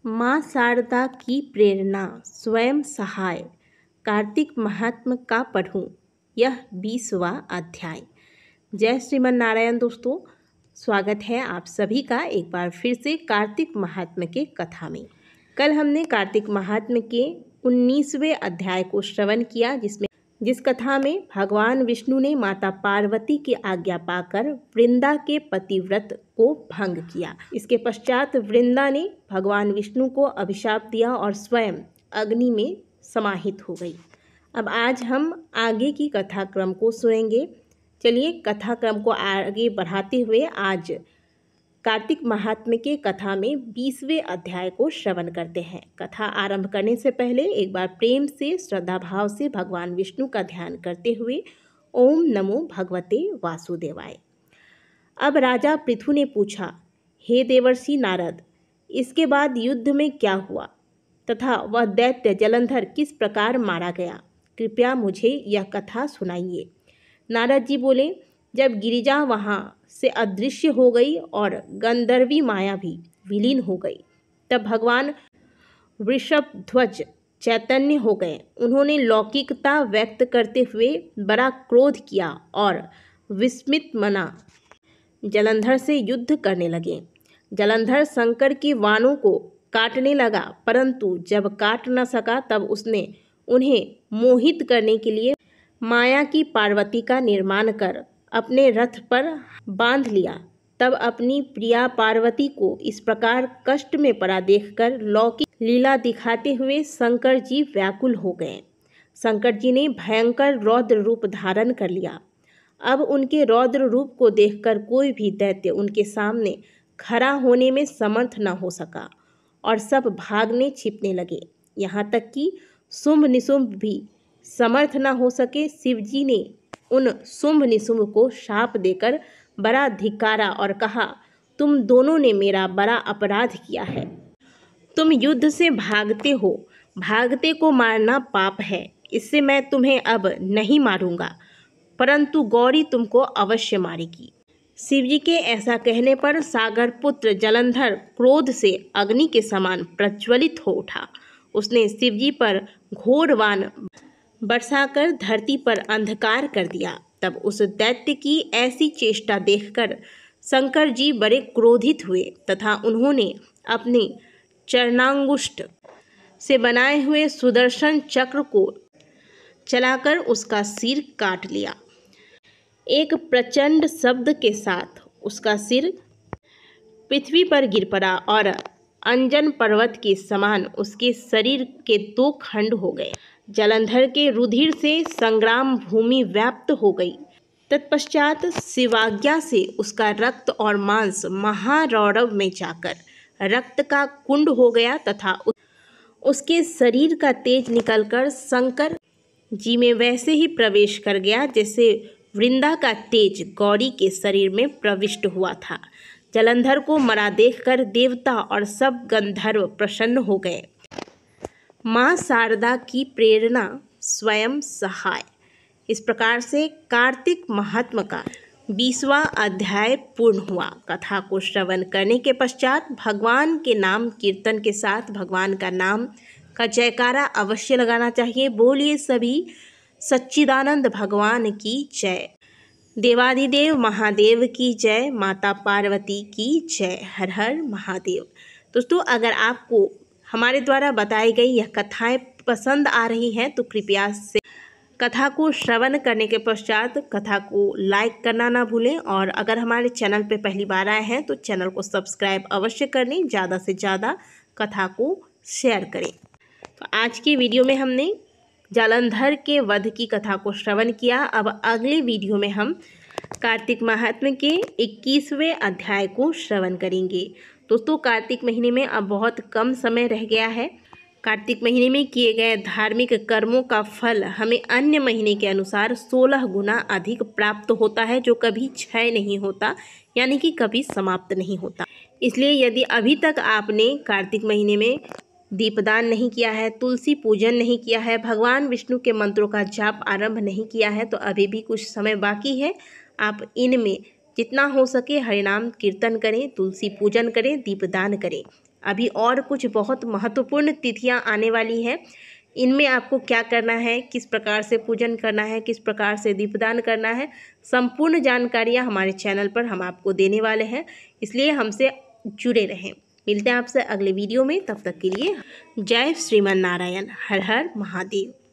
माँ शारदा की प्रेरणा स्वयं सहाय। कार्तिक महात्म का पढ़ूं यह 20वां अध्याय। जय श्रीमन नारायण। दोस्तों, स्वागत है आप सभी का एक बार फिर से कार्तिक महात्म के कथा में। कल हमने कार्तिक महात्म के 19वें अध्याय को श्रवण किया, जिस कथा में भगवान विष्णु ने माता पार्वती की आज्ञा पाकर वृंदा के पतिव्रत को भंग किया। इसके पश्चात वृंदा ने भगवान विष्णु को अभिशाप दिया और स्वयं अग्नि में समाहित हो गई। अब आज हम आगे की कथाक्रम को सुनेंगे। चलिए कथाक्रम को आगे बढ़ाते हुए आज कार्तिक महात्म्य के कथा में 20वें अध्याय को श्रवण करते हैं। कथा आरंभ करने से पहले एक बार प्रेम से श्रद्धा भाव से भगवान विष्णु का ध्यान करते हुए ओम नमो भगवते वासुदेवाय। अब राजा पृथु ने पूछा, हे देवर्षि नारद, इसके बाद युद्ध में क्या हुआ तथा वह दैत्य जलंधर किस प्रकार मारा गया? कृपया मुझे यह कथा सुनाइए। नारद जी बोले, जब गिरिजा वहाँ से अदृश्य हो गई और गंधर्वी माया भी विलीन हो गई, तब भगवान वृषभध्वज चैतन्य हो गए। उन्होंने लौकिकता व्यक्त करते हुए बड़ा क्रोध किया और विस्मित मना जलंधर से युद्ध करने लगे। जलंधर शंकर के वाणों को काटने लगा, परंतु जब काट न सका तब उसने उन्हें मोहित करने के लिए माया की पार्वती का निर्माण कर अपने रथ पर बांध लिया। तब अपनी प्रिया पार्वती को इस प्रकार कष्ट में पड़ा देखकर लौकिक लीला दिखाते हुए शंकर जी व्याकुल हो गए। शंकर जी ने भयंकर रौद्र रूप धारण कर लिया। अब उनके रौद्र रूप को देखकर कोई भी दैत्य उनके सामने खड़ा होने में समर्थ न हो सका और सब भागने छिपने लगे। यहाँ तक कि शुंभ निशुंभ भी समर्थ न हो सके। शिवजी ने उन शुंभ निशुंभ को शाप देकर बड़ा धिक्कारा और कहा, तुम दोनों ने मेरा बड़ा अपराध किया है। तुम युद्ध से भागते हो, भागते को मारना पाप है। इससे मैं तुम्हें अब नहीं मारूंगा, परंतु गौरी तुमको अवश्य मारेगी। शिवजी के ऐसा कहने पर सागर पुत्र जलंधर क्रोध से अग्नि के समान प्रज्वलित हो उठा। उसने शिवजी पर घोर बाण बरसाकर धरती पर अंधकार कर दिया। तब उस दैत्य की ऐसी चेष्टा देखकर शंकर जी बड़े क्रोधित हुए तथा उन्होंने अपने चरणांगुष्ठ से बनाए हुए सुदर्शन चक्र को चलाकर उसका सिर काट लिया। एक प्रचंड शब्द के साथ उसका सिर पृथ्वी पर गिर पड़ा और अंजन पर्वत के समान उसके शरीर के 2 खंड हो गए। जलंधर के रुधिर से संग्राम भूमि व्याप्त हो गई। तत्पश्चात शिवाज्ञा से उसका रक्त और मांस महारौरव में जाकर रक्त का कुंड हो गया तथा उसके शरीर का तेज निकलकर शंकर जी में वैसे ही प्रवेश कर गया जैसे वृंदा का तेज गौरी के शरीर में प्रविष्ट हुआ था। जलंधर को मरा देखकर देवता और सब गंधर्व प्रसन्न हो गए। माँ शारदा की प्रेरणा स्वयं सहाय। इस प्रकार से कार्तिक महात्म का 20वां अध्याय पूर्ण हुआ। कथा को श्रवण करने के पश्चात भगवान के नाम कीर्तन के साथ भगवान का नाम का जयकारा अवश्य लगाना चाहिए। बोलिए सभी सच्चिदानंद भगवान की जय। देवाधिदेव महादेव की जय। माता पार्वती की जय। हर हर महादेव। दोस्तों, अगर आपको हमारे द्वारा बताई गई यह कथाएं पसंद आ रही हैं तो कृपया से कथा को श्रवण करने के पश्चात कथा को लाइक करना ना भूलें और अगर हमारे चैनल पर पहली बार आए हैं तो चैनल को सब्सक्राइब अवश्य कर लें। ज़्यादा से ज़्यादा कथा को शेयर करें। तो आज की वीडियो में हमने जलंधर के वध की कथा को श्रवण किया। अब अगले वीडियो में हम कार्तिक महात्म्य के 21वें अध्याय को श्रवण करेंगे। दोस्तों, कार्तिक महीने में अब बहुत कम समय रह गया है। कार्तिक महीने में किए गए धार्मिक कर्मों का फल हमें अन्य महीने के अनुसार 16 गुना अधिक प्राप्त होता है, जो कभी क्षय नहीं होता, यानी कि कभी समाप्त नहीं होता। इसलिए यदि अभी तक आपने कार्तिक महीने में दीपदान नहीं किया है, तुलसी पूजन नहीं किया है, भगवान विष्णु के मंत्रों का जाप आरंभ नहीं किया है, तो अभी भी कुछ समय बाकी है। आप इनमें जितना हो सके हरिनाम कीर्तन करें, तुलसी पूजन करें, दीपदान करें। अभी और कुछ बहुत महत्वपूर्ण तिथियां आने वाली हैं। इनमें आपको क्या करना है, किस प्रकार से पूजन करना है, किस प्रकार से दीपदान करना है, संपूर्ण जानकारियाँ हमारे चैनल पर हम आपको देने वाले हैं, इसलिए हमसे जुड़े रहें। मिलते हैं आपसे अगले वीडियो में, तब तक के लिए जय श्रीमन नारायण। हर हर महादेव।